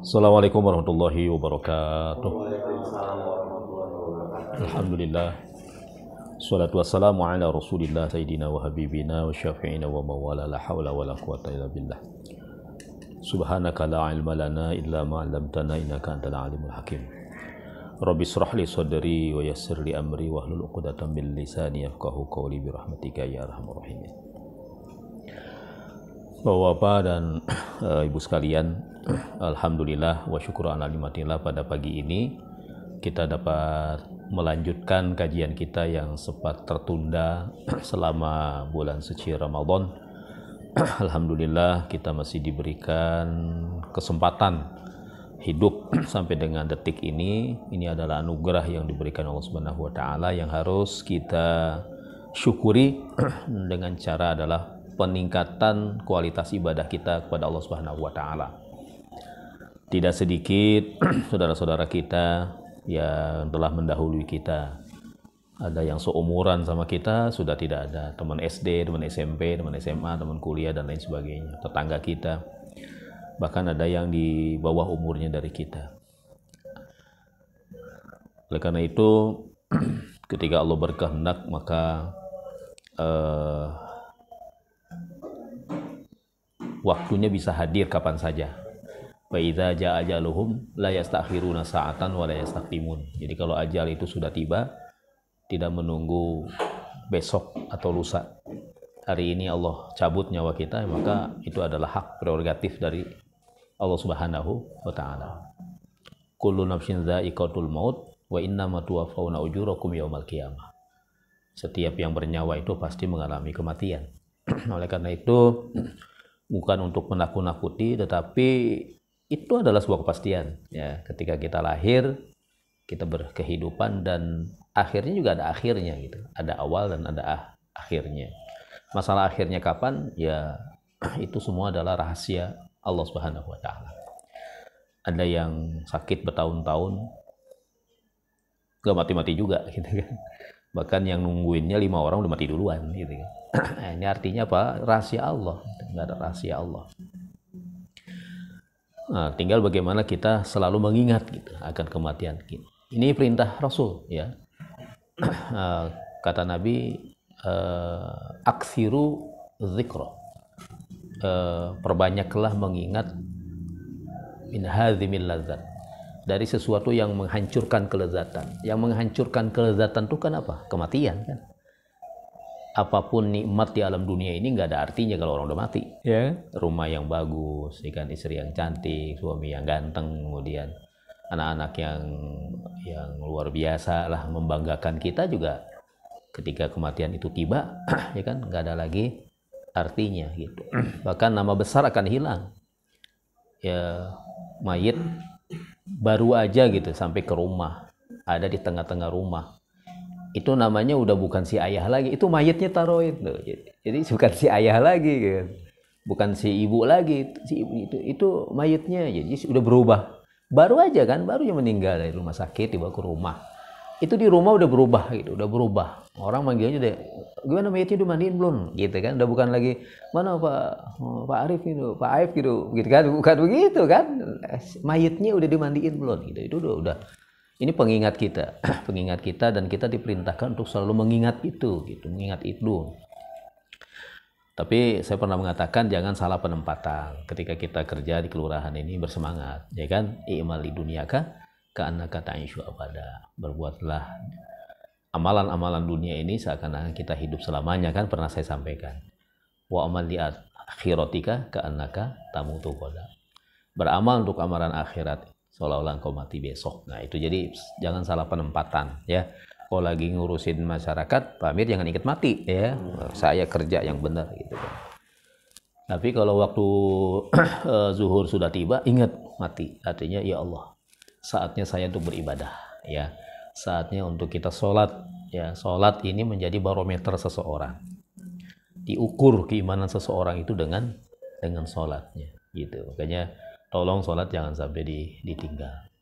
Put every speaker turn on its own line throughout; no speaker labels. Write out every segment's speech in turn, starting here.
Assalamualaikum warahmatullahi wabarakatuh. Alhamdulillah. Salatu wassalamu ala rasulillah sayyidina wa habibina wa syafi'ina wa mawala la hawla wa la quwata illa billah. Subhanaka la ilma lana illa ma 'allamtana innaka antal alimul hakim. Rabbi shrah li sadri wa yassir li amri wa hlul 'uqdatam min lisani yafqahu qawli bi rahmatika ya arhamar rahimin. Bapak-bapak dan ibu sekalian, alhamdulillah wa syukur ala nikmatillah, pada pagi ini kita dapat melanjutkan kajian kita yang sempat tertunda selama bulan suci Ramadan. Alhamdulillah kita masih diberikan kesempatan hidup sampai dengan detik ini. Ini adalah anugerah yang diberikan Allah Subhanahu wa taala yang harus kita syukuri dengan cara adalah peningkatan kualitas ibadah kita kepada Allah Subhanahu wa taala. Tidak sedikit saudara-saudara kita yang telah mendahului kita. Ada yang seumuran sama kita sudah tidak ada, teman SD, teman SMP, teman SMA, teman kuliah dan lain sebagainya, tetangga kita. Bahkan ada yang di bawah umurnya dari kita. Oleh karena itu ketika Allah berkehendak maka waktunya bisa hadir kapan saja. Wa idza jaa ajaluhum la yastakhiruna sa'atan wa la yastaqdimun. Jadi kalau ajal itu sudah tiba, tidak menunggu besok atau lusa. Hari ini Allah cabut nyawa kita, maka itu adalah hak prerogatif dari Allah Subhanahu wa taala. Kullu nafsin dha'iqatul maut wa innama tuwaffawna ujurakum yaumal qiyamah. Setiap yang bernyawa itu pasti mengalami kematian. Oleh karena itu bukan untuk menakut-nakuti, tetapi itu adalah sebuah kepastian. Ya, ketika kita lahir, kita berkehidupan dan akhirnya juga ada akhirnya gitu. Ada awal dan ada akhirnya. Masalah akhirnya kapan? Ya, itu semua adalah rahasia Allah Subhanahu wa taala. Ada yang sakit bertahun-tahun, gak mati-mati juga gitu kan. Bahkan yang nungguinnya 5 orang udah mati duluan gitu kan. Ini artinya apa? Rahasia Allah. Nggak ada rahasia Allah. Nah, tinggal bagaimana kita selalu mengingat gitu akan kematian kita. Ini perintah Rasul ya. Kata Nabi, aksiru dzikra. Perbanyaklah mengingat min hadzimil ladzat, dari sesuatu yang menghancurkan kelezatan. Yang menghancurkan kelezatan itu kan apa? Kematian kan. Apapun nikmat di alam dunia ini nggak ada artinya kalau orang udah mati. Ya. Rumah yang bagus, ikan istri yang cantik, suami yang ganteng, kemudian anak-anak yang luar biasa lah membanggakan kita juga. Ketika kematian itu tiba, ya kan nggak ada lagi artinya gitu. Bahkan nama besar akan hilang. Ya, mayit baru aja gitu sampai ke rumah, ada di tengah-tengah rumah. Itu namanya udah bukan si ayah lagi, itu mayitnya taruhin tuh. Jadi bukan si ayah lagi kan. Bukan si ibu lagi, si ibu itu mayitnya. Jadi udah berubah. Baru aja kan, baru yang meninggal dari rumah sakit dibawa ke rumah. Itu di rumah udah berubah gitu, udah berubah. Orang manggilnya udah, gimana mayitnya udah mandiin belum? Gitu kan, udah bukan lagi mana Pak Arif itu, Pak Aif gitu kan, bukan begitu kan. Mayitnya udah dimandiin belum gitu. Itu udah. Ini pengingat kita, pengingat kita, dan kita diperintahkan untuk selalu mengingat itu, gitu, mengingat itu. Tapi saya pernah mengatakan jangan salah penempatan. Ketika kita kerja di kelurahan ini bersemangat, ya kan? I'mal li dunyaka ka'annaka ta'ishu abada. Berbuatlah amalan-amalan dunia ini seakan-akan kita hidup selamanya, kan pernah saya sampaikan. Wa amal li akhiratika ka'annaka tamutu qada. Beramal untuk amalan akhirat seolah-olah engkau mati besok. Nah itu, jadi jangan salah penempatan ya. Kalau lagi ngurusin masyarakat, Pak Amir jangan ingat mati ya. Saya kerja yang benar gitu kan. Tapi kalau waktu zuhur sudah tiba, ingat mati. Artinya ya Allah, saatnya saya untuk beribadah ya. Saatnya untuk kita sholat ya. Sholat ini menjadi barometer seseorang. Diukur keimanan seseorang itu dengan sholatnya gitu. Makanya tolong sholat jangan sampai ditinggal.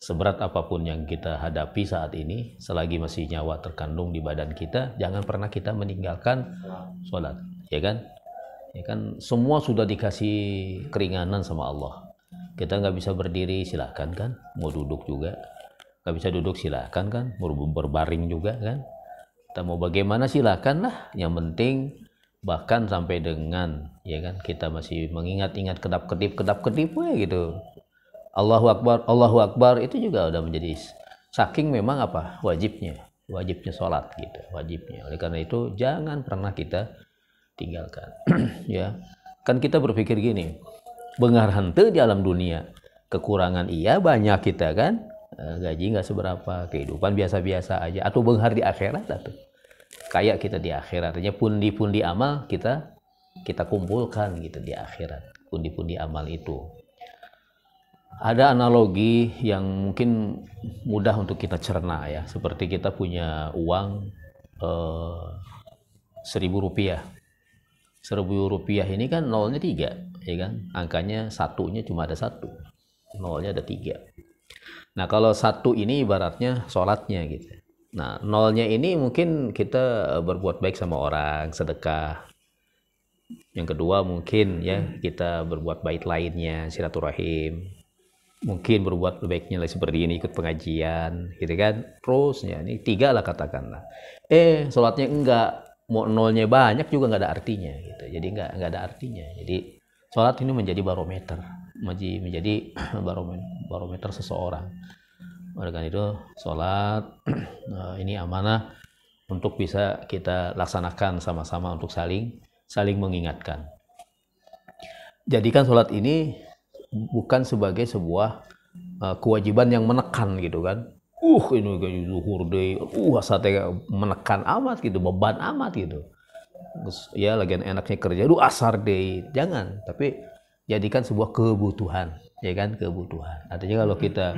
Seberat apapun yang kita hadapi saat ini, selagi masih nyawa terkandung di badan kita, jangan pernah kita meninggalkan sholat, ya kan? Ya kan, semua sudah dikasih keringanan sama Allah. Kita nggak bisa berdiri, silakan kan. Mau duduk juga, nggak bisa duduk, silakan kan. Mau berbaring juga kan. Kita mau bagaimana silakan lah. Yang penting bahkan sampai dengan ya kan kita masih mengingat-ingat kedap-kedip ya gitu. Allahu Akbar itu juga udah menjadi saking memang apa wajibnya sholat gitu, wajibnya. Oleh karena itu jangan pernah kita tinggalkan. Ya kan kita berpikir gini, beunghar henteu di alam dunia, kekurangan iya banyak kita kan, gaji nggak seberapa, kehidupan biasa-biasa aja, atau beunghar di akhirat atau kayak kita di akhirat, artinya pundi-pundi amal kita kumpulkan gitu di akhirat, pundi-pundi amal itu. Ada analogi yang mungkin mudah untuk kita cerna ya, seperti kita punya uang 1.000 rupiah. 1.000 rupiah ini kan nolnya 3, ya kan? Angkanya satunya cuma ada 1, nolnya ada 3. Nah kalau 1 ini ibaratnya sholatnya gitu. Nah nolnya ini mungkin kita berbuat baik sama orang, sedekah. Yang kedua mungkin ya kita berbuat baik lainnya, silaturahim. Mungkin berbuat baiknya seperti ini, ikut pengajian gitu kan, terusnya ini 3 lah katakanlah. Sholatnya enggak, mau nolnya banyak juga nggak ada artinya gitu. Jadi nggak ada artinya. Jadi sholat ini menjadi barometer, menjadi barometer seseorang. Oleh karena itu sholat ini amanah untuk bisa kita laksanakan sama-sama untuk saling mengingatkan. Jadikan sholat ini bukan sebagai sebuah kewajiban yang menekan gitu kan. Ini gaji zuhur deh. Asatnya menekan amat gitu, beban amat gitu. Terus ya lagian enaknya kerja, asar deh. Jangan, tapi jadikan sebuah kebutuhan, ya kan, kebutuhan. Artinya kalau kita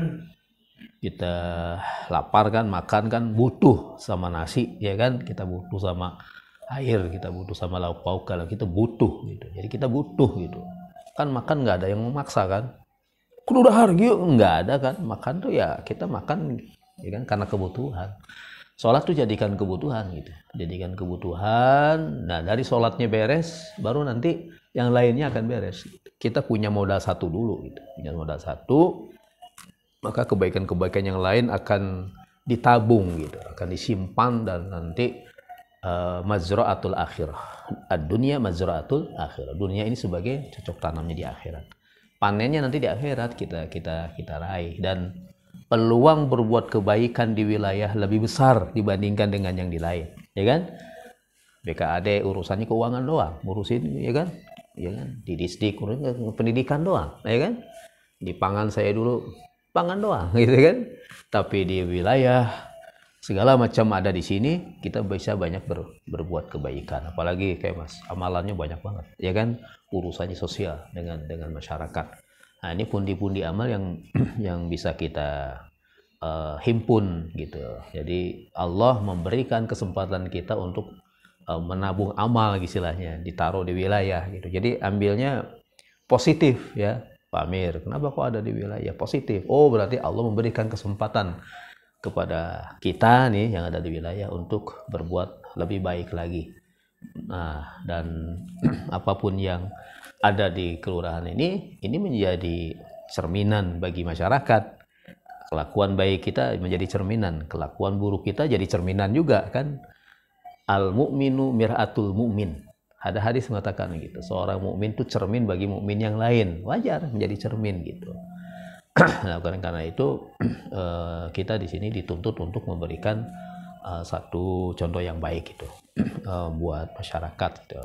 lapar kan, makan kan butuh sama nasi, ya kan, kita butuh sama air, kita butuh sama lauk pauk, kalau kita butuh gitu. Jadi kita butuh gitu. Kan makan nggak ada yang memaksa kan, kudu udah hargi nggak ada kan, makan tuh ya kita makan ya kan karena kebutuhan. Sholat tuh jadikan kebutuhan gitu, jadikan kebutuhan. Nah dari sholatnya beres baru nanti yang lainnya akan beres. Kita punya modal 1 dulu gitu, punya modal 1, maka kebaikan-kebaikan yang lain akan ditabung gitu, akan disimpan, dan nanti mazra'atul akhirah. Dunia mazra'atul akhirah. Dunia ini sebagai cocok tanamnya di akhirat. Panennya nanti di akhirat kita raih, dan peluang berbuat kebaikan di wilayah lebih besar dibandingkan dengan yang di lain, ya kan? BKAD urusannya keuangan doang, ngurusin ya kan? Ya kan? Di distrik urusan pendidikan doang, ya kan? Di pangan saya dulu pangan doang gitu kan. Tapi di wilayah segala macam ada di sini, kita bisa banyak berbuat kebaikan. Apalagi kayak Mas, amalannya banyak banget, ya kan? Urusannya sosial dengan masyarakat. Nah, ini pundi-pundi amal yang bisa kita himpun gitu. Jadi Allah memberikan kesempatan kita untuk menabung amal istilahnya, ditaruh di wilayah gitu. Jadi ambilnya positif ya. Pak Amir, kenapa kok ada di wilayah positif? Oh, berarti Allah memberikan kesempatan kepada kita nih yang ada di wilayah untuk berbuat lebih baik lagi. Nah, dan apapun yang ada di kelurahan ini menjadi cerminan bagi masyarakat. Kelakuan baik kita menjadi cerminan, kelakuan buruk kita jadi cerminan juga kan. Al-mu'minu mir'atul mu'min. Ada hadis mengatakan gitu, seorang mukmin itu cermin bagi mukmin yang lain. Wajar menjadi cermin gitu. Nah, karena itu kita di sini dituntut untuk memberikan satu contoh yang baik gitu buat masyarakat gitu.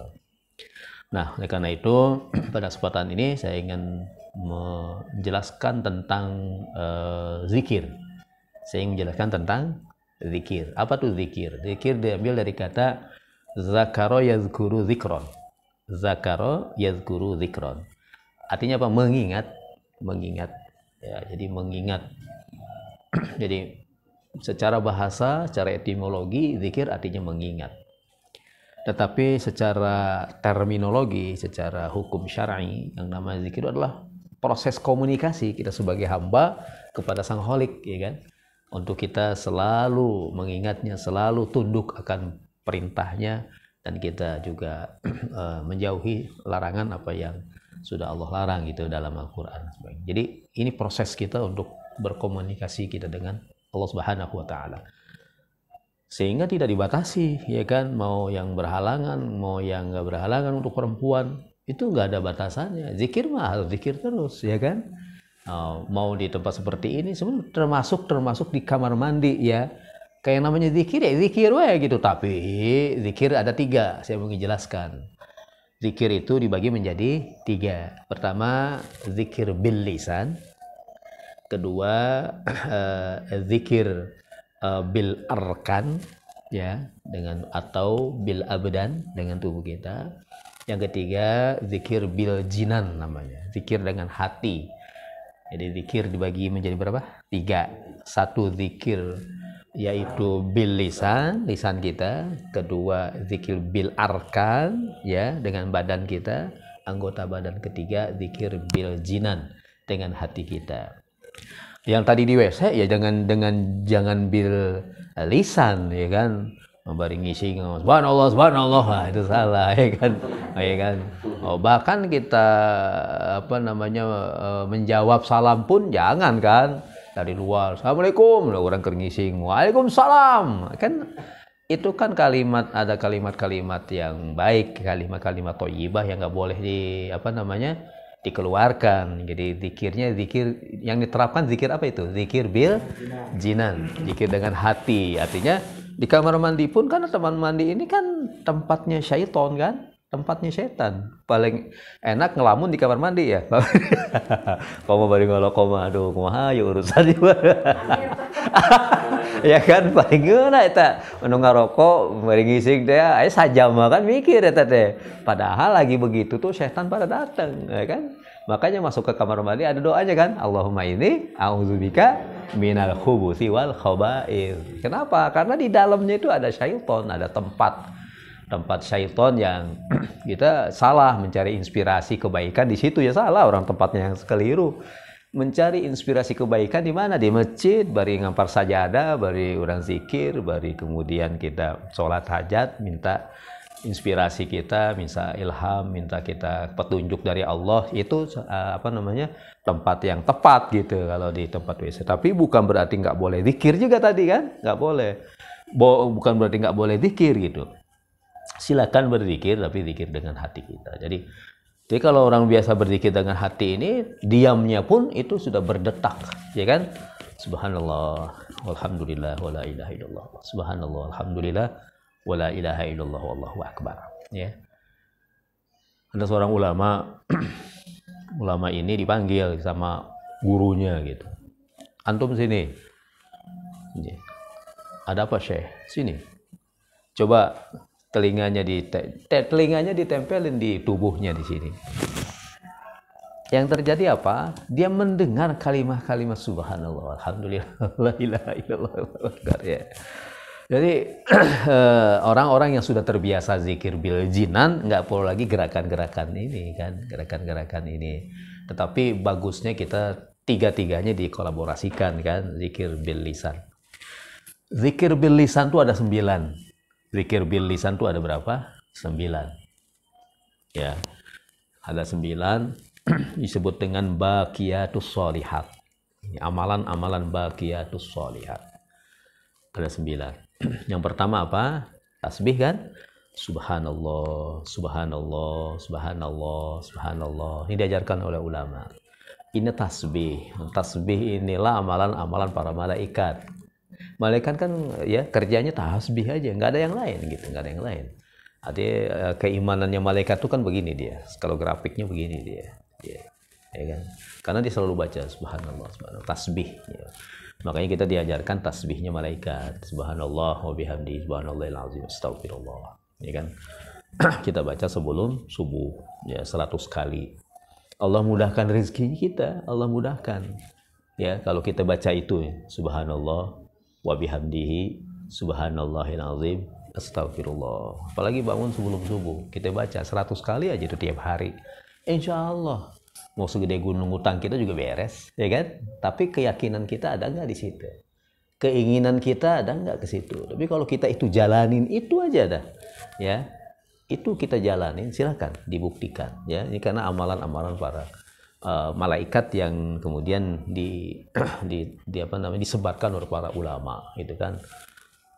Nah, oleh karena itu pada kesempatan ini saya ingin menjelaskan tentang zikir. Saya ingin menjelaskan tentang zikir. Apa tuh zikir? Zikir diambil dari kata zakaro yazkuru zikron. Zakaro yazkuru zikron. Artinya apa? Mengingat. Ya, jadi mengingat. Jadi secara bahasa, secara etimologi, zikir artinya mengingat. Tetapi secara terminologi, secara hukum syar'i, yang namanya zikir adalah proses komunikasi kita sebagai hamba kepada Sang Khalik, ya kan? Untuk kita selalu mengingatnya, selalu tunduk akan perintahnya, dan kita juga menjauhi larangan apa yang sudah Allah larang gitu dalam Al-Quran. Jadi ini proses kita untuk berkomunikasi kita dengan Allah Subhanahu wa Ta'ala, sehingga tidak dibatasi, ya kan, mau yang berhalangan, mau yang nggak berhalangan. Untuk perempuan itu nggak ada batasannya, zikir mah harus zikir terus, ya kan. Mau di tempat seperti ini, sebenarnya termasuk di kamar mandi, ya, kayak namanya zikir ya zikir wae gitu. Tapi zikir ada 3, saya mau jelaskan. Zikir itu dibagi menjadi 3. Pertama, zikir bil lisan. Kedua, zikir bil arkan, ya, dengan atau bil abdan, dengan tubuh kita. Yang ketiga, zikir bil jinan namanya, zikir dengan hati. Jadi zikir dibagi menjadi berapa? 3. Satu zikir yaitu bil lisan kita. Kedua, zikir bil arkan, ya, dengan badan kita, anggota badan. Ketiga, zikir bil jinan, dengan hati kita. Yang tadi di WC ya jangan bil lisan, ya kan, membaringi sing subhanallah nah, itu salah, ya kan. Ya kan. Bahkan kita menjawab salam pun jangan kan dari luar, assalamualaikum, orang ngising waalaikumsalam, kan itu kan ada kalimat-kalimat yang baik, kalimat-kalimat thayyibah yang nggak boleh dikeluarkan. Jadi zikir yang diterapkan zikir apa itu? Zikir bil jinan, zikir dengan hati. Artinya di kamar mandi pun, kan tempat mandi ini kan tempatnya syaiton kan, tempatnya setan. Paling enak ngelamun di kamar mandi, ya. Koma bari ngolok koma, aduh kumaha ya urusan ieu. Ya kan, paling geuna eta anu ngarokok bari ngising teh aya sajam kan mikir eta teh. Padahal lagi begitu tuh setan pada datang, ya kan. Makanya masuk ke kamar mandi ada doanya kan, Allahumma inni a'udzubika minal khubuthi wal khaba'ith. Kenapa? Karena di dalamnya itu ada syaiton, ada tempat syaiton yang kita salah mencari inspirasi kebaikan di situ, ya salah orang tempatnya yang keliru. Mencari inspirasi kebaikan di mana? Di masjid, bari ngampar sajadah, bari orang zikir, bari kemudian kita sholat hajat, minta inspirasi kita, minta ilham, minta kita petunjuk dari Allah. Itu tempat yang tepat gitu kalau di tempat WC. Tapi bukan berarti nggak boleh zikir juga tadi kan, nggak boleh. Bukan berarti nggak boleh zikir gitu. Silakan berzikir, tapi zikir dengan hati kita. Jadi kalau orang biasa berzikir dengan hati ini, diamnya pun itu sudah berdetak, ya kan? Subhanallah, walhamdulillah, wala ilaha illallah. Subhanallah, alhamdulillah, wala ilaha illallah, wallahu akbar. Ya. Ada seorang ulama, ulama ini dipanggil sama gurunya gitu. Antum sini. Ada apa, Syekh? Sini. Coba telinganya ditempelin di tubuhnya di sini. Yang terjadi apa? Dia mendengar kalimat-kalimat subhanallah, alhamdulillah, la ilaha illallah, ya. Jadi orang-orang yang sudah terbiasa zikir bil jinan nggak perlu lagi gerakan-gerakan ini kan, gerakan-gerakan ini. Tetapi bagusnya kita tiga-tiganya dikolaborasikan kan, zikir bil lisan. Zikir bil lisan itu ada 9. Zikir bil lisan itu ada berapa? 9. Ya. Ada 9 disebut dengan baqiyatus sholihat. Amalan-amalan baqiyatus sholihat. Ada 9. Yang pertama apa? Tasbih kan? Subhanallah, subhanallah, subhanallah, subhanallah. Ini diajarkan oleh ulama. Ini tasbih. Tasbih inilah amalan-amalan para malaikat. Malaikat kan ya kerjanya tasbih aja, nggak ada yang lain gitu, nggak ada yang lain. Artinya keimanannya malaikat itu kan begini dia, kalau grafiknya begini dia, ya kan? Karena dia selalu baca subhanallah, subhanallah, tasbih. Ya. Makanya kita diajarkan tasbihnya malaikat, subhanallah wa bihamdi, subhanallahil azim, astagfirullah, ya kan? Kita baca sebelum subuh, ya 100 kali. Allah mudahkan rezeki kita, Allah mudahkan. Ya kalau kita baca itu, subhanallah wa bihamdihi subhanallahil azim astagfirullah. Apalagi bangun sebelum subuh kita baca 100 kali aja itu tiap hari, insya Allah mau segede gunung utang kita juga beres, ya kan? Tapi keyakinan kita ada nggak di situ, keinginan kita ada nggak ke situ. Tapi kalau kita itu jalanin itu aja dah, ya itu kita jalanin, silakan dibuktikan ya. Ini karena amalan-amalan para malaikat yang kemudian disebarkan oleh para ulama gitu kan.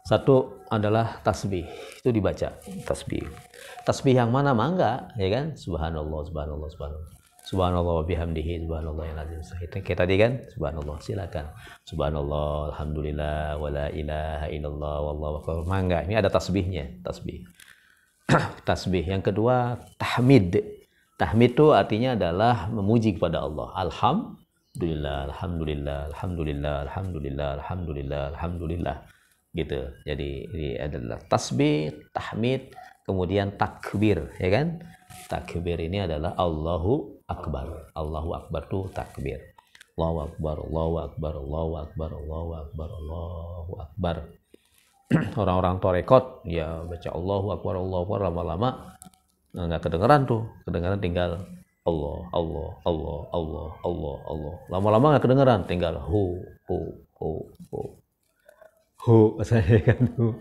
Satu adalah tasbih, itu dibaca tasbih. Tasbih yang mana mangga ya kan? Subhanallah, subhanallah, subhanallah. Subhanallah wa bihamdihi, subhanallahil azim. Kayak tadi kan, subhanallah, silakan. Subhanallah, alhamdulillah, wala ilaha illallah, wallahu akbar. Mangga, ini ada tasbihnya, tasbih. Tasbih. Yang kedua, tahmid. Tahmid itu artinya adalah memuji kepada Allah. Alhamdulillah, alhamdulillah, alhamdulillah, alhamdulillah, alhamdulillah, alhamdulillah. Gitu. Jadi ini adalah tasbih, tahmid, kemudian takbir, ya kan? Takbir ini adalah Allahu Akbar. Allahu Akbar itu takbir. Allahu Akbar, Allahu Akbar, Allahu Akbar, Allahu Akbar, Allahu Akbar. Orang-orang torekot ya baca Allahu Akbar, Allahu Akbar lama-lama nggak kedengeran tuh, kedengeran tinggal Allah, Allah, Allah, Allah, Allah, Allah. Lama-lama nggak kedengeran, tinggal hu, saya kan hu.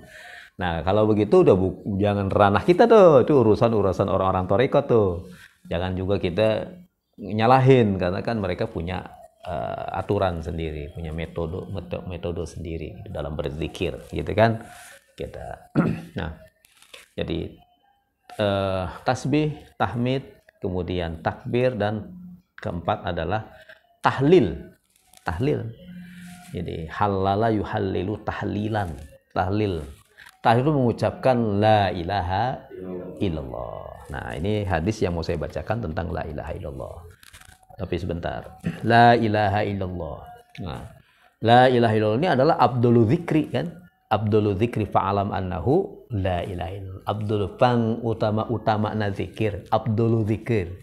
Nah kalau begitu udah jangan ranah kita tuh, itu urusan orang-orang torekot tuh. Jangan juga kita nyalahin karena kan mereka punya aturan sendiri, punya metode sendiri dalam berzikir, gitu kan kita. Nah, jadi tasbih, tahmid, kemudian takbir, dan keempat adalah tahlil. Tahlil. Jadi halala yuhallilu tahlilan. Tahlil. Tahlil itu mengucapkan la ilaha illallah. Nah, ini hadis yang mau saya bacakan tentang la ilaha illallah. Tapi sebentar. La ilaha illallah. Nah, la ilaha illallah ini adalah abdulu dzikri kan? Abdulu dzikri fa'alam annahu la ilaha illallah. Abdul pang utama zikir. Abdulu dzikir.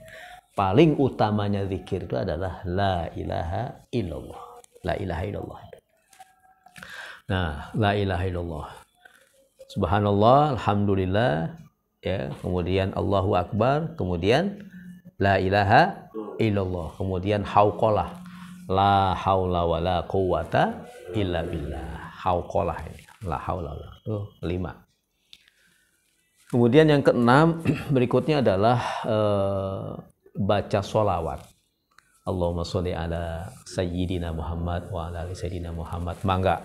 Paling utamanya zikir itu adalah la ilaha illallah. La ilaha illallah. Nah, la ilaha illallah. Subhanallah, alhamdulillah, ya, kemudian Allahu Akbar, kemudian la ilaha illallah, kemudian hauqalah, la haula wala quwata illa billah. Hauqalah ini, la haula wala. Tuh, 5. Kemudian yang keenam berikutnya adalah baca sholawat. Allahumma sholli ala sayyidina Muhammad wa ala ali sayyidina Muhammad. Mangga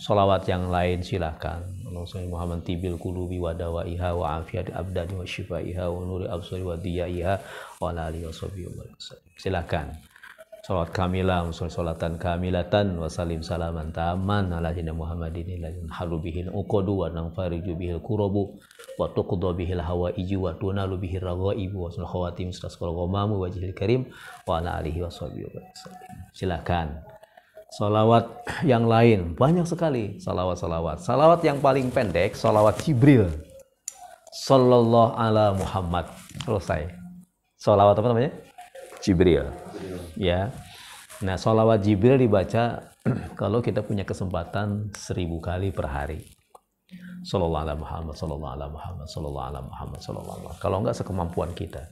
sholawat yang lain silakan. Allahumma sholli Muhammad tibil qulubi wa dawaiha wa afiyati abdani wa shifaiha wa nuri absari wa diyaiha wa ala alihi washabihi wasallam. Silakan. Sholawat kamilah, sholatan kamilatan wa salim salaman taman ala sayyidina Muhammadin lan halu bihil uqadu wa nanfariju bihil kurabu wa tuqda bihil hawaiju wa tunalu bihil raghaibu wa sul khawatim tasqal ghamamu wajhil karim wa ala alihi washabihi wasallam. Silakan. Salawat yang lain banyak sekali, salawat yang paling pendek salawat Jibril sallallahu ala Muhammad, selesai. Salawat apa namanya? Jibril. Ya. Nah, salawat Jibril dibaca kalau kita punya kesempatan 1000 kali per hari. Sallallahu ala Muhammad, sallallahu ala Muhammad, sallallahu ala Muhammad, sallallahu ala. Kalau enggak sekemampuan kita.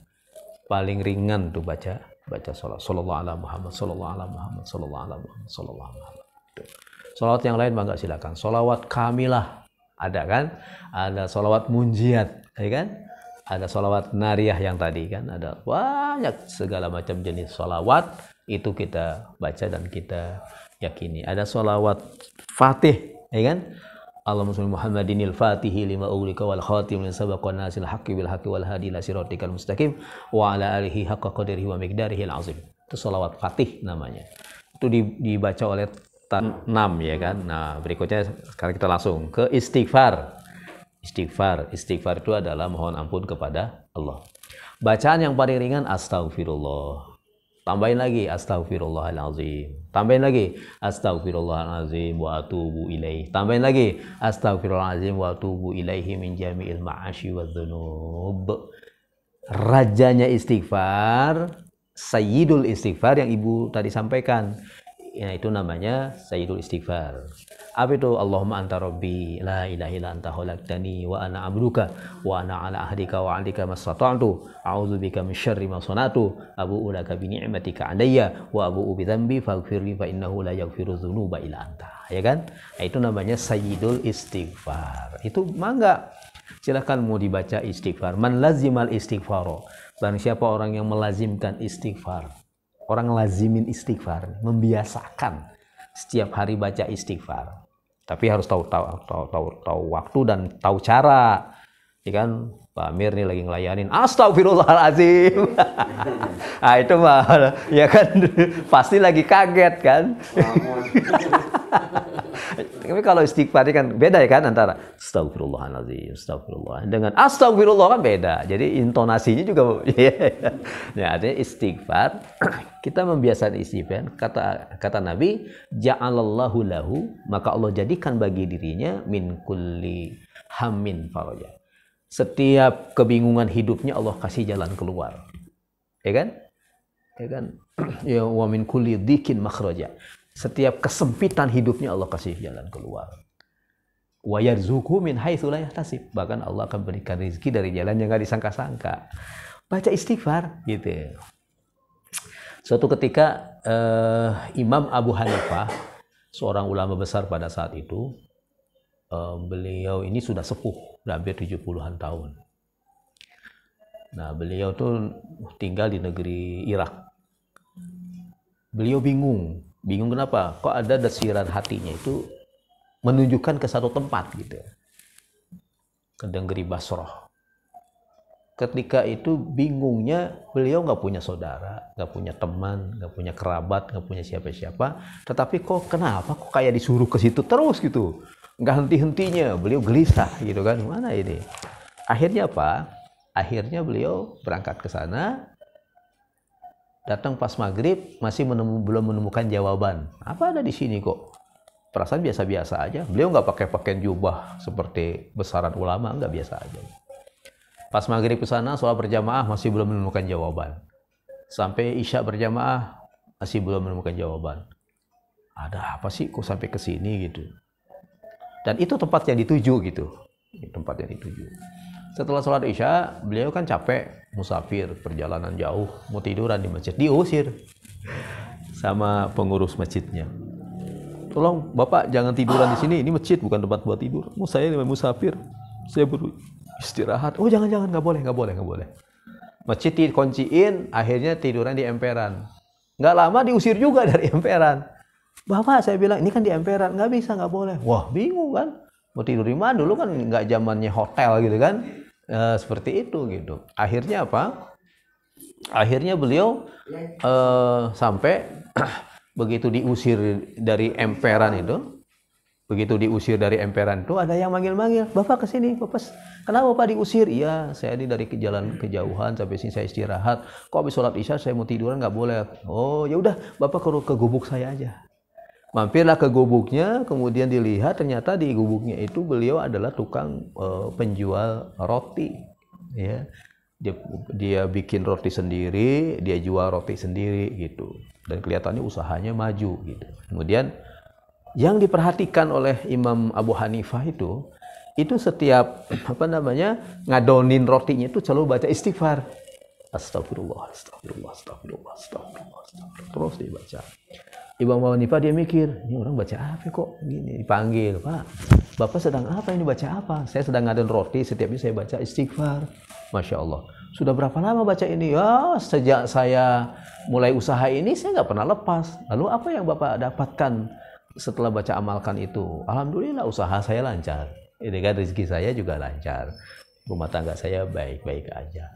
Paling ringan tuh baca salawat. Sallallahu ala Muhammad, sallallahu ala Muhammad, sallallahu ala Muhammad, sallallahu ala Muhammad. Salawat yang lain mangga silakan. Salawat kamilah ada kan? Ada salawat munjiat, ya kan? Ada salawat nariyah yang tadi kan, ada banyak segala macam jenis salawat itu kita baca dan kita yakini. Ada salawat fatih, ya kan? Allahumma sholli Muhammadinil fatihi lima ughliqa wal khatim lima sabaqa nasil haqqi bil haqqi wal hadi ila siratikal mustaqim wa ala alihi haqqa qadrihi wa miqdarihi al azim. Itu salawat fatih namanya. Itu dibaca oleh 6, ya kan? Nah, berikutnya sekarang kita langsung ke istighfar. Istighfar itu adalah mohon ampun kepada Allah. Bacaan yang paling ringan astaghfirullah. Tambahin lagi astaghfirullahalazim. Tambahin lagi astaghfirullahalazim wa atubu ilaih. Tambahin lagi astaghfirullahalazim wa atubu ilaihi min jami'il ma'asyi wadzunub. Rajanya istighfar, sayyidul istighfar yang Ibu tadi sampaikan. Ya, itu namanya sayyidul istighfar. Apa itu? Allahumma anta rabbi la ilaha illa anta khalaqtani wa ana abduka wa ana ala ahdika wa ahdika mastata'tu a'udzubika min syarri ma sana'tu abu'u laka bi ni'matika 'alayya wa abu'u bi dzambi faghfirli fa innahu la yaghfiru dzunuba illa anta. Ya kan? Nah, itu namanya sayyidul istighfar. Itu mangga Silakan mau dibaca istighfar. Man lazimal istighfaro. Barang siapa orang yang melazimkan istighfar. Orang lazimin istighfar, membiasakan setiap hari baca istighfar. Tapi harus tahu waktu dan tahu cara. Ya kan, Pak Amir nih lagi ngelayanin astagfirullahaladzim. Nah itu mah ya kan pasti lagi kaget kan. Tapi kalau istighfar kan beda ya kan antara astagfirullahaladzim, astagfirullah dengan astagfirullah kan beda. Jadi intonasinya juga ya artinya istighfar kita membiasakan istighfar kata Nabi ja'alallahu lahu maka Allah jadikan bagi dirinya min kulli hammin faraja. Setiap kebingungan hidupnya Allah kasih jalan keluar. Ya kan? Ya kan? Ya wa min kulli dhikin makhraja. Setiap kesempitan hidupnya Allah kasih jalan keluar. Wa yarzuqhu min haitsu la yahtasib. Bahkan Allah akan berikan rezeki dari jalan yang enggak disangka-sangka. Baca istighfar gitu. Suatu ketika Imam Abu Hanifah, seorang ulama besar pada saat itu, beliau ini sudah sepuh, hampir 70-an tahun. Nah, beliau tuh tinggal di negeri Irak. Beliau bingung kenapa? Kok ada desiran hatinya itu menunjukkan ke satu tempat gitu. Ke negeri Basrah. Ketika itu bingungnya beliau nggak punya saudara, nggak punya teman, nggak punya kerabat, nggak punya siapa-siapa. Tetapi kenapa kok kayak disuruh ke situ terus gitu? Nggak henti-hentinya, beliau gelisah gitu kan, mana ini? Akhirnya apa? Akhirnya beliau berangkat ke sana, datang pas maghrib, masih belum menemukan jawaban. Apa ada di sini kok? Perasaan biasa-biasa aja. Beliau nggak pakai pakaian jubah seperti besaran ulama, nggak biasa aja. Pas maghrib ke sana, sholat berjamaah, masih belum menemukan jawaban. Sampai isya berjamaah, masih belum menemukan jawaban. Ada apa sih kok sampai ke sini gitu? Dan itu tempat yang dituju gitu. Tempat yang dituju. Setelah sholat isya, beliau kan capek, musafir, perjalanan jauh, mau tiduran di masjid, diusir sama pengurus masjidnya. Tolong Bapak jangan tiduran di sini, ini masjid bukan tempat buat tidur. Saya musafir, saya beristirahat. Oh jangan, nggak boleh. Masjid dikunciin, akhirnya tiduran di emperan. Nggak lama diusir juga dari emperan. Bapak saya bilang ini kan di emperan, nggak bisa, nggak boleh. Wah bingung kan, mau tidur di mana dulu kan nggak zamannya hotel gitu kan, seperti itu gitu. Akhirnya apa? Akhirnya beliau sampai begitu diusir dari emperan itu, ada yang manggil-manggil, Bapak kesini, Bapak kenapa Bapak diusir? Iya, saya ini dari jalan kejauhan sampai sini saya istirahat. Kok habis sholat isya saya mau tiduran nggak boleh? Oh ya udah, Bapak ke gubuk saya aja. Mampirlah ke gubuknya, kemudian dilihat ternyata di gubuknya itu beliau adalah tukang penjual roti. Ya, dia bikin roti sendiri, dia jual roti sendiri gitu. Dan kelihatannya usahanya maju gitu. Kemudian yang diperhatikan oleh Imam Abu Hanifah itu setiap ngadonin rotinya itu selalu baca istighfar. Astagfirullah. Terus dibaca. Imam Abu Hanifah dia mikir, ini orang baca apa kok gini? Dipanggil, Pak, Bapak sedang apa ini, baca apa? Saya sedang ngadon roti, setiapnya saya baca istighfar. Masya Allah. Sudah berapa lama baca ini? Ya, sejak saya mulai usaha ini, saya nggak pernah lepas. Lalu apa yang Bapak dapatkan setelah baca amalkan itu? Alhamdulillah usaha saya lancar. Ini kan rezeki saya juga lancar. Rumah tangga saya baik-baik aja.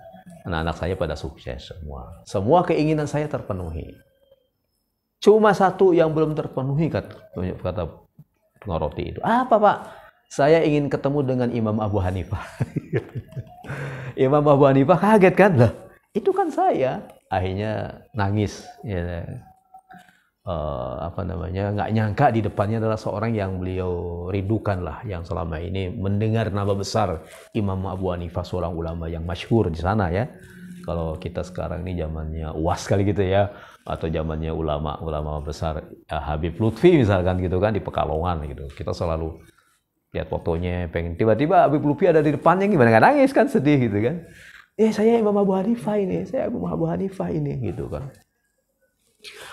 Anak-anak saya pada sukses semua. Semua keinginan saya terpenuhi. Cuma satu yang belum terpenuhi, kata tukang roti itu. Apa Pak? Saya ingin ketemu dengan Imam Abu Hanifah. Imam Abu Hanifah kaget kan? Lah, itu kan saya. Akhirnya nangis. Ya. Nggak nyangka di depannya adalah seorang yang beliau rindukan lah, yang selama ini mendengar nama besar Imam Abu Hanifah, seorang ulama yang masyhur di sana ya. Kalau kita sekarang ini zamannya UAS kali gitu ya, atau zamannya ulama besar Habib Lutfi misalkan gitu kan di Pekalongan gitu. Kita selalu lihat fotonya, pengen tiba-tiba Habib Lutfi ada di depannya, gimana nggak nangis kan, sedih gitu kan. Saya Imam Abu Hanifah ini, gitu kan.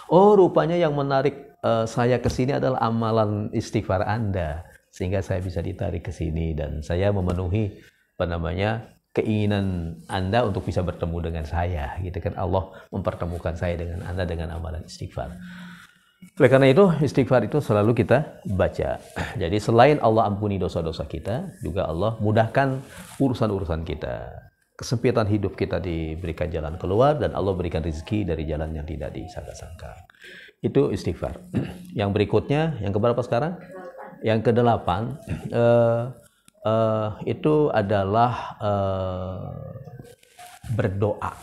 Oh rupanya yang menarik saya ke sini adalah amalan istighfar Anda, sehingga saya bisa ditarik ke sini dan saya memenuhi apa namanya, keinginan Anda untuk bisa bertemu dengan saya, gitu kan. Allah mempertemukan saya dengan Anda dengan amalan istighfar. Oleh karena itu, istighfar itu selalu kita baca. Jadi selain Allah ampuni dosa-dosa kita, juga Allah mudahkan urusan-urusan kita. Kesempitan hidup kita diberikan jalan keluar, dan Allah berikan rezeki dari jalan yang tidak disangka-sangka. Itu istighfar. Yang berikutnya, yang keberapa sekarang? Yang ke-8, itu adalah berdoa.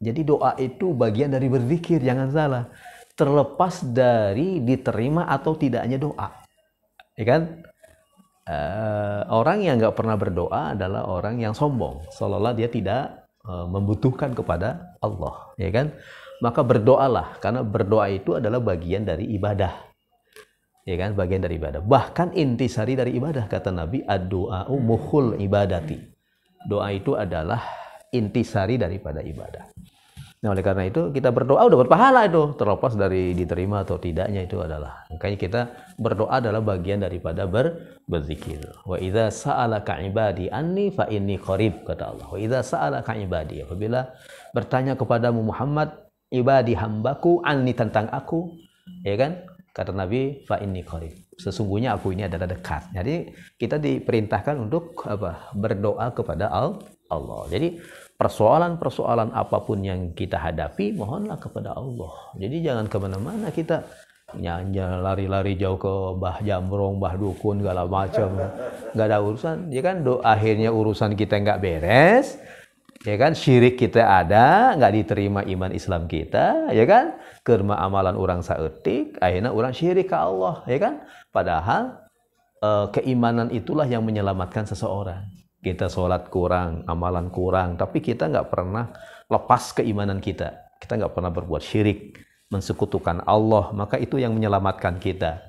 Jadi doa itu bagian dari berzikir, jangan salah. Terlepas dari diterima atau tidaknya doa, ya kan? Orang yang nggak pernah berdoa adalah orang yang sombong, seolah-olah dia tidak membutuhkan kepada Allah, ya kan? Maka berdoalah, karena berdoa itu adalah bagian dari ibadah. Ya kan, bagian dari ibadah. Bahkan intisari dari ibadah, kata Nabi, ad-du'a'u mukhul ibadati. Doa itu adalah intisari daripada ibadah. Nah, oleh karena itu kita berdoa udah berpahala itu, terlepas dari diterima atau tidaknya itu adalah. Makanya kita berdoa adalah bagian daripada berzikir. Wa idza sa'alaka ibadi anni fa inni qarib, kata Allah. Wa idza sa'alaka ibadi, apabila bertanya kepadamu Muhammad, ibadi hambaku anni, tentang aku, ya kan? Kata Nabi, fa inni qarib, sesungguhnya aku ini adalah dekat. Jadi kita diperintahkan untuk apa? Berdoa kepada Allah. Jadi persoalan-persoalan apapun yang kita hadapi, mohonlah kepada Allah. Jadi jangan kemana-mana kita nyanyi lari-lari jauh ke Mbah Jamrong, Mbah Dukun, segala macam, nggak ada urusan. Ya kan, akhirnya urusan kita nggak beres. Ya kan, syirik kita ada, nggak diterima iman Islam kita, ya kan, kerma amalan orang saeutik, akhirnya orang syirik ke Allah, ya kan. Padahal keimanan itulah yang menyelamatkan seseorang. Kita sholat kurang, amalan kurang, tapi kita nggak pernah lepas keimanan kita. Kita nggak pernah berbuat syirik, mensekutukan Allah, maka itu yang menyelamatkan kita.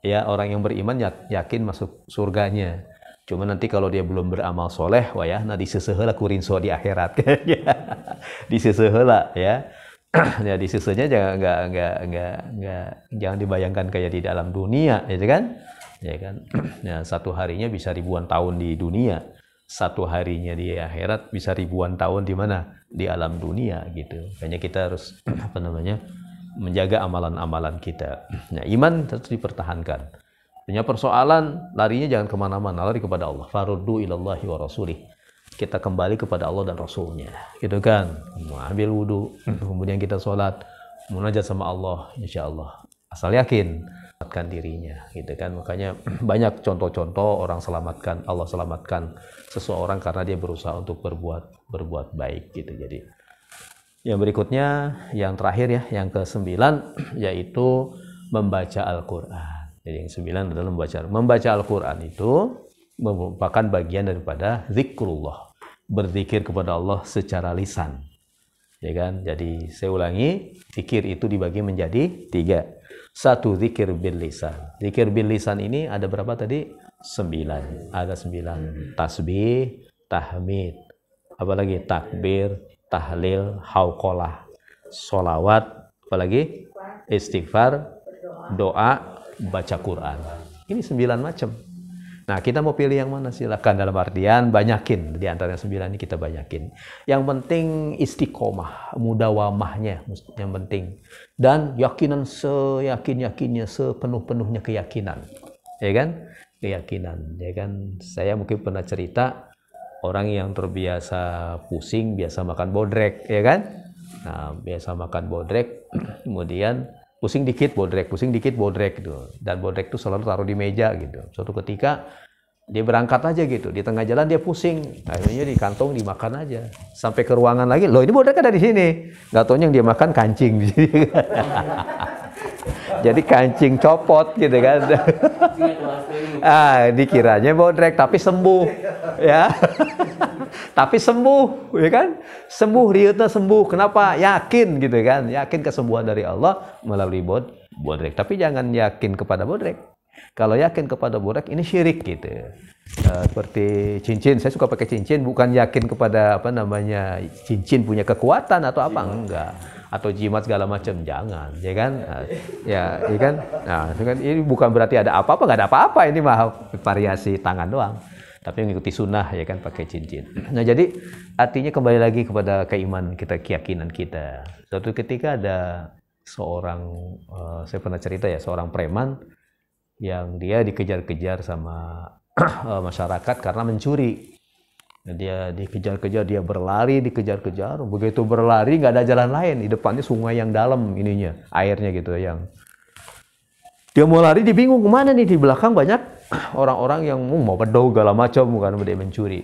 Ya, orang yang beriman yakin masuk surganya. Cuma nanti kalau dia belum beramal soleh, wah ya, nah disesehela kurinso di akhirat, disesehela ya. Ya, disesehnya jangan dibayangkan kayak di dalam dunia, ya kan? Ya kan? Ya, satu harinya bisa ribuan tahun di dunia, satu harinya di akhirat bisa ribuan tahun di mana? Di alam dunia, gitu. Makanya kita harus apa namanya? Menjaga amalan-amalan kita. Nah, iman terus dipertahankan. Punya persoalan, larinya jangan kemana-mana, lari kepada Allah. Faruddu ilallahi wa rasulih. Kita kembali kepada Allah dan Rasulnya, gitu kan. Ambil wudhu, kemudian kita sholat, munajat sama Allah, insya Allah. Asal yakin, selamatkan dirinya, gitu kan. Makanya banyak contoh-contoh orang selamatkan, Allah selamatkan seseorang karena dia berusaha untuk berbuat baik, gitu. Jadi yang berikutnya, yang terakhir ya, yang ke-9, yaitu membaca Al-Quran. Jadi yang 9 adalah membaca Al-Quran itu merupakan bagian daripada zikrullah, berzikir kepada Allah secara lisan, ya kan. Jadi saya ulangi, zikir itu dibagi menjadi 3. 1, zikir bil lisan. Zikir bil lisan ini ada berapa tadi? 9. Ada 9. Tasbih, tahmid, apalagi takbir, tahlil, hauqalah, sholawat, apalagi istighfar, doa, baca Quran. Ini 9 macam. Nah, kita mau pilih yang mana? Silakan, dalam artian banyakin. Di antara 9 ini kita banyakin. Yang penting istiqomah, mudawamahnya yang penting. Dan yakinan seyakin-yakinnya, sepenuh-penuhnya keyakinan. Ya kan? Keyakinan. Ya kan? Saya mungkin pernah cerita orang yang terbiasa pusing, biasa makan bodrek, ya kan? Nah, biasa makan bodrek, kemudian pusing dikit bodrek gitu. Dan bodrek itu selalu taruh di meja gitu. Suatu ketika dia berangkat aja gitu, di tengah jalan dia pusing, akhirnya di kantong dimakan aja. Sampai ke ruangan lagi, loh ini bodrek ada di sini. Nggak taunya yang dia makan kancing. Jadi kancing copot gitu kan. Dikiranya bodrek tapi sembuh, ya. Tapi sembuh, ya kan? Sembuh, riutna sembuh. Kenapa? Yakin gitu kan? Yakin kesembuhan dari Allah melalui bodrek. Tapi jangan yakin kepada bodrek. Kalau yakin kepada bodrek ini syirik gitu. Seperti cincin, saya suka pakai cincin, bukan yakin kepada apa namanya cincin punya kekuatan atau apa, enggak. Atau jimat segala macam, jangan, ya kan? Ya kan? Nah, itu kan ini bukan berarti ada apa-apa, nggak ada apa-apa, ini mah variasi tangan doang. tapi mengikuti sunnah ya kan, pakai cincin. Nah jadi artinya kembali lagi kepada keimanan kita, keyakinan kita. Suatu ketika ada seorang, saya pernah cerita ya, seorang preman yang dia dikejar-kejar sama masyarakat karena mencuri. Nah, dia dikejar-kejar, dia berlari, dikejar-kejar. Begitu berlari nggak ada jalan lain, di depannya sungai yang dalam ininya, airnya gitu yang. Dia mau lari, dia bingung kemana nih, di belakang banyak orang-orang yang mau pedau segala macam karena dia mencuri.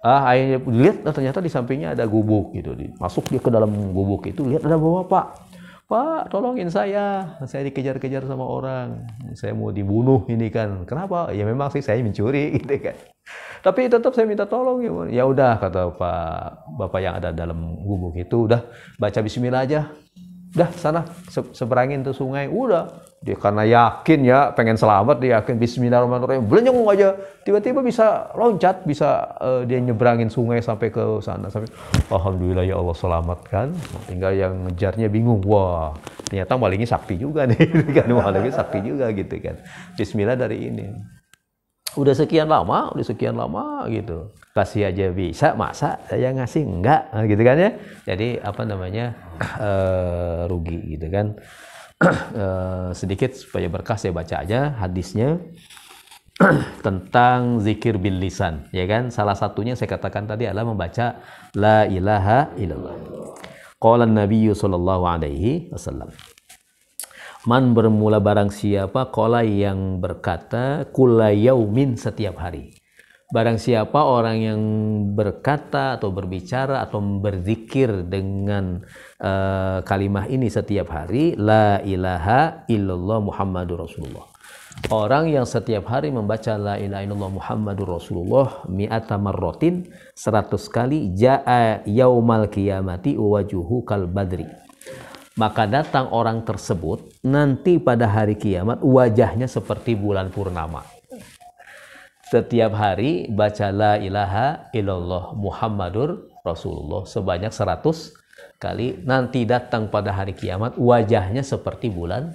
Akhirnya lihat, ternyata di sampingnya ada gubuk gitu. Masuk dia ke dalam gubuk itu, lihat ada bapak. Pak, tolongin saya dikejar-kejar sama orang, saya mau dibunuh ini kan. Kenapa? Ya memang sih saya mencuri gitu kan. Tapi tetap saya minta tolong ya. Ya udah, kata bapak yang ada dalam gubuk itu, udah baca bismillah aja. Udah sana seberangin tuh sungai. Udah, dia karena yakin ya, pengen selamat, dia yakin bismillahirrahmanirrahim, belenyong aja, tiba-tiba bisa loncat, bisa dia nyebrangin sungai sampai ke sana, sampai alhamdulillah ya Allah selamatkan. Tinggal yang ngejarnya bingung, wah ternyata malingnya sakti juga nih kan, malingnya sakti juga gitu kan. Bismillah dari ini. Udah sekian lama gitu, kasih aja bisa, masa saya ngasih enggak gitu kan ya. Jadi apa namanya, rugi gitu kan. Sedikit supaya berkah saya baca aja hadisnya tentang zikir bil lisan, ya kan. Salah satunya saya katakan tadi adalah membaca la ilaha illallah. Qala Nabi sallallahu alaihi wasallam, man bermula barang siapa, qala yang berkata, kulla yaumin setiap hari. Barang siapa orang yang berkata atau berbicara atau berzikir dengan kalimah ini setiap hari, la ilaha illallah Muhammadur Rasulullah. Orang yang setiap hari membaca la ilaha illallah Muhammadur Rasulullah mi'ata marrotin, 100 kali, ja'a yaumal qiyamati wajuhu kal badri. Maka datang orang tersebut nanti pada hari kiamat wajahnya seperti bulan purnama. Setiap hari baca la ilaha illallah Muhammadur Rasulullah sebanyak 100 kali. Nanti datang pada hari kiamat wajahnya seperti bulan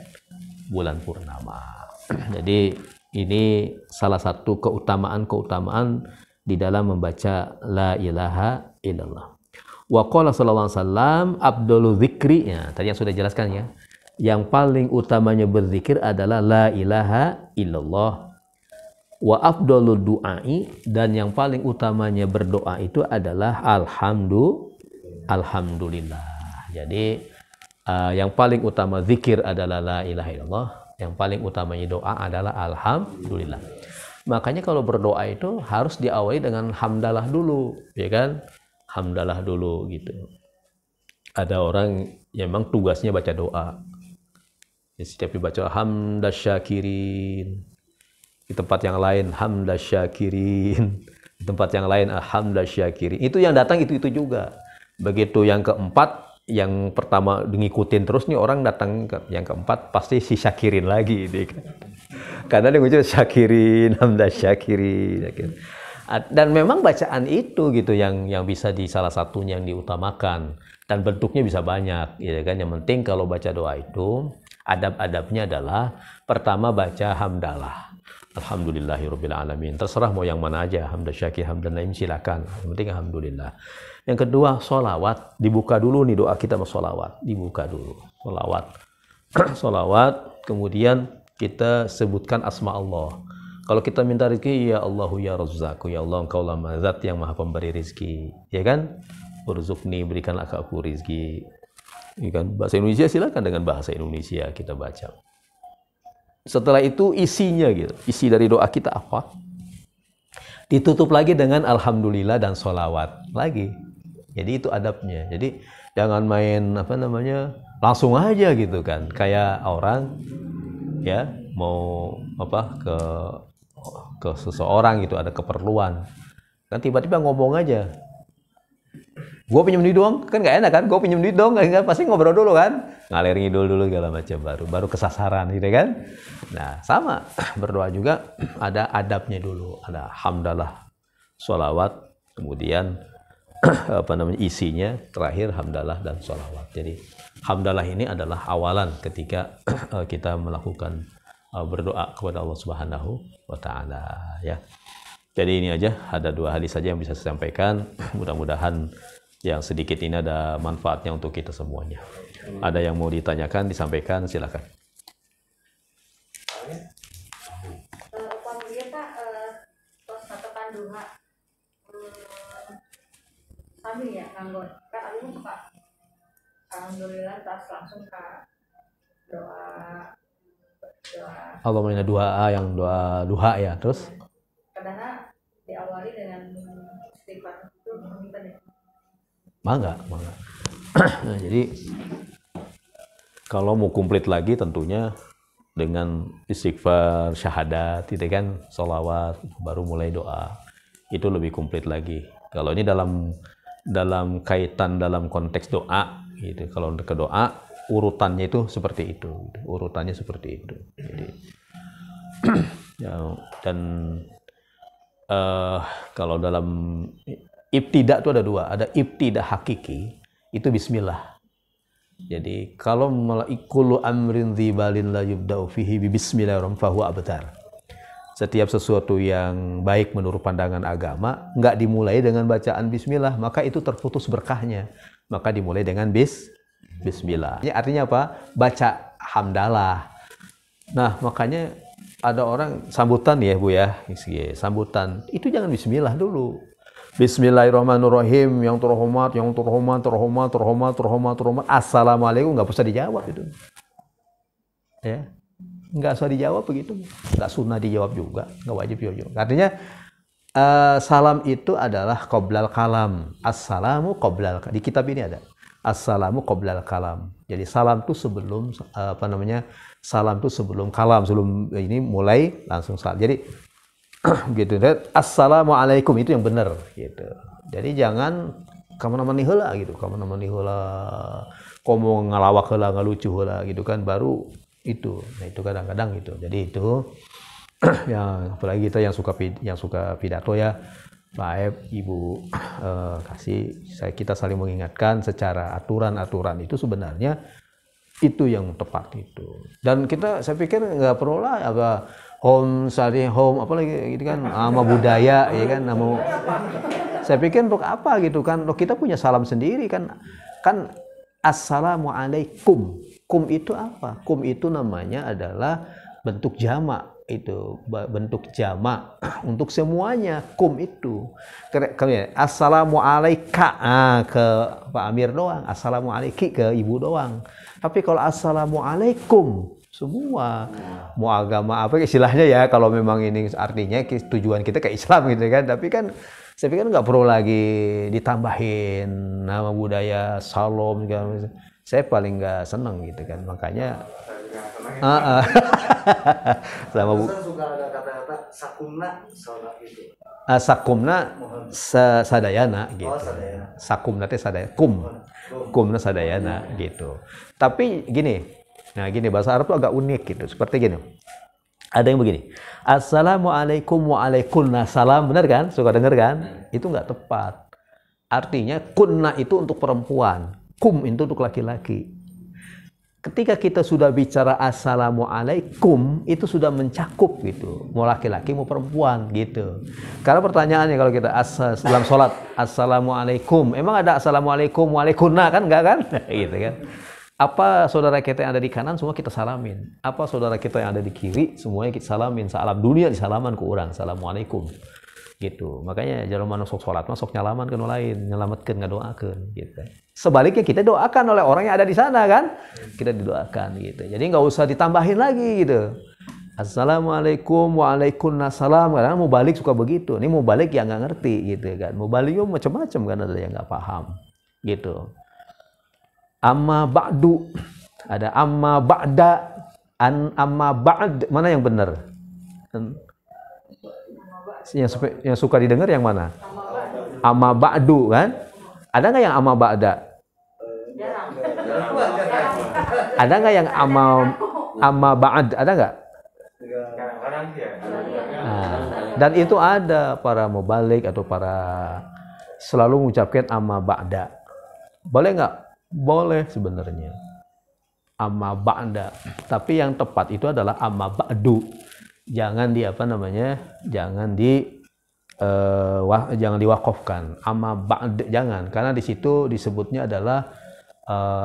purnama. Jadi ini salah satu keutamaan di dalam membaca la ilaha illallah. Wa qala sallallahu alaihi wasallam abdul dzikri, ya, tadi yang sudah jelaskan ya. Yang paling utamanya berzikir adalah la ilaha illallah. Wa afdalud du'ai, dan yang paling utamanya berdoa itu adalah alhamdulillah. Jadi yang paling utama zikir adalah la ilaha illallah, yang paling utamanya doa adalah alhamdulillah. Makanya kalau berdoa itu harus diawali dengan hamdalah dulu, ya kan? Hamdalah dulu gitu. Ada orang yang memang tugasnya baca doa. Ya, setiap dibaca hamdasyakirin. Di tempat yang lain hamdasyakirin, di tempat yang lain hamdasyakirin. Itu yang datang itu juga. Begitu yang keempat, yang pertama ngikutin terus nih orang datang, yang keempat pasti si syakirin lagi gitu. Karena dia ngucap syakirin, hamdasyakirin. Dan memang bacaan itu gitu yang bisa di salah satunya yang diutamakan, dan bentuknya bisa banyak, ya kan. Yang penting kalau baca doa itu adab-adabnya adalah pertama baca hamdalah. Alhamdulillahirabbil alamin. Terserah mau yang mana aja, hamdan syakir, hamdan naim, silakan. Yang penting alhamdulillah. Yang kedua, sholawat. Dibuka dulu nih doa kita sama sholawat. Dibuka dulu. Sholawat. Sholawat. Kemudian kita sebutkan asma Allah. Kalau kita minta rezeki, ya Allahu ya Razzaq, ya Allah engkau lah zat yang maha pemberi rezeki. Ya kan? Urzuqni, berikanlah aku rezeki. Ya kan? Bahasa Indonesia silakan dengan bahasa Indonesia kita baca. Setelah itu isinya gitu, isi dari doa kita apa? Ditutup lagi dengan alhamdulillah dan sholawat lagi. Jadi itu adabnya. Jadi jangan main langsung aja gitu kan. Kayak orang ya mau ke seseorang gitu, ada keperluan. Kan tiba-tiba ngomong aja. Gue pinjam duit dong, kan gak enak kan? Gue pinjam duit dong, kan pasti ngobrol dulu kan? Ngalir ngidul dulu segala macam, baru kesasaran gitu kan? Nah sama, berdoa juga ada adabnya dulu, ada hamdalah, sholawat, kemudian isinya, terakhir hamdalah dan sholawat. Jadi hamdalah ini adalah awalan ketika kita melakukan berdoa kepada Allah Subhanahu wa Ta'ala ya. Jadi ini aja, ada 2 hadis saja yang bisa saya sampaikan. Mudah-mudahan yang sedikit ini ada manfaatnya untuk kita semuanya. Ada yang mau ditanyakan, disampaikan, silakan.
Kami ya, nganggur. Kan aku suka alhamdulillah tas langsung ke doa
Allahumma inna doa yang doa duha ya, terus
karena diawali dengan istighfar itu kita deh.
mangga. Nah, jadi kalau mau komplit lagi tentunya dengan istighfar, syahadat, itu kan, sholawat, baru mulai doa. Itu lebih komplit lagi. Kalau ini dalam kaitan dalam konteks doa gitu. Kalau ke doa urutannya itu seperti itu. Urutannya seperti itu. Jadi ya, dan kalau dalam ibtidah itu ada 2. Ada ibtidah hakiki, itu bismillah. Jadi kalau kullu amrin dzibalin la yubda'u fihi bi bismillahirrahmanirrahim fahuwa abtar. Setiap sesuatu yang baik menurut pandangan agama nggak dimulai dengan bacaan bismillah, maka itu terputus berkahnya. Maka dimulai dengan bismillah. Ini artinya apa? Baca hamdalah. Nah, makanya ada orang sambutan ya, Bu ya. Sambutan. Itu jangan bismillah dulu. Bismillahirrahmanirrahim, yang terhormat. Assalamualaikum, nggak usah dijawab itu. Ya. Nggak usah dijawab begitu, nggak sunnah dijawab juga, nggak wajib jawab. Artinya salam itu adalah qoblal kalam. Assalamu qoblal, di kitab ini ada assalamu qoblal kalam. Jadi salam itu sebelum salam itu sebelum kalam, sebelum ini mulai langsung salam. Jadi gitu. Assalamualaikum itu yang benar gitu. Jadi jangan kamu namanya heula gitu, kamu namanya heula, kamu ngalawak heula, ngalucu heula gitu kan, baru itu. Nah, itu kadang-kadang gitu. Jadi itu yang apalagi kita yang suka pidato ya, Pak Aib, Ibu, kita saling mengingatkan secara aturan itu sebenarnya itu yang tepat itu. Dan saya pikir nggak perlu lah apa home apalagi gitu kan, nama budaya ya kan, nama. Saya pikir untuk apa gitu kan? Loh, kita punya salam sendiri kan assalamualaikum. Kum itu apa? Kum itu namanya adalah bentuk jamak, itu bentuk jamak untuk semuanya. Kum itu assalamualaika ke Pak Amir doang, assalamualaiki ke Ibu doang. Tapi kalau assalamualaikum semua, mau agama apa istilahnya ya, kalau memang ini artinya tujuan kita ke Islam gitu kan. Tapi kan saya pikir nggak perlu lagi ditambahin nama budaya salam gitu. Saya paling nggak seneng gitu kan, makanya sama Bu.
Suka ada kata-kata sakumna salat itu.
Sakumna sadayana gitu.
Sadayana.
Sakumna teh sadayana, kumna sadayana gitu. Tapi gini bahasa Arab tuh agak unik gitu. Seperti gini. Ada yang begini. Assalamualaikum waalaikumsalam, benar kan? Suka dengar kan? Itu nggak tepat. Artinya kunna itu untuk perempuan. Kum itu untuk laki-laki. Ketika kita sudah bicara assalamualaikum, itu sudah mencakup gitu, mau laki-laki mau perempuan gitu. Karena pertanyaannya kalau kita dalam sholat assalamualaikum, emang ada assalamualaikum waalaikumna kan, enggak kan? Gitu kan. Apa saudara kita yang ada di kanan semua kita salamin, apa saudara kita yang ada di kiri semuanya kita salamin. Salam dunia disalaman ke orang, assalamualaikum gitu. Makanya jangan masuk sholat masuk nyalaman ke lain, nyelamatkan ngadoakeun gitu. Sebaliknya kita doakan oleh orang yang ada di sana kan, kita didoakan gitu. Jadi nggak usah ditambahin lagi gitu. Assalamualaikum waalaikumsalam. Karena mau balik suka begitu. Ini mau balik yang nggak ngerti gitu kan. Mau balik macam-macam kan, ada yang nggak paham gitu. Amma ba'du, ada amma ba'da, amma ba'd, mana yang benar? Yang suka didengar yang mana? Amma ba'du kan? Ada nggak yang amma ba'da? Ada nggak yang amma ba'd? Ada nggak? Nah, dan itu ada para mubalik atau para selalu mengucapkan amma ba'da. Boleh nggak? Boleh sebenarnya. Amma ba'da. Tapi yang tepat itu adalah amma ba'du. Jangan jangan jangan diwakafkan, amma ba'd jangan, karena di situ disebutnya adalah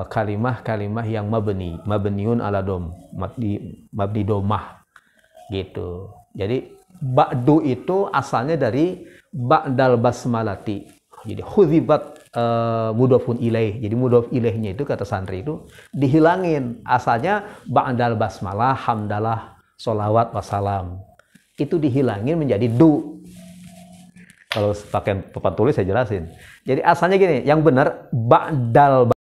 kalimah-kalimah yang mabniun ala dom, mabni domah gitu. Jadi ba'du itu asalnya dari ba'dal basmalati. Jadi khudzibat mudhofun ilaih. Jadi mudhof ilaihnya itu kata santri itu dihilangin. Asalnya ba'dal basmalah, hamdalah, sholawat, wassalam. Itu dihilangin menjadi du. Kalau pakai papan tulis saya jelasin. Jadi asalnya gini, yang benar ba'dal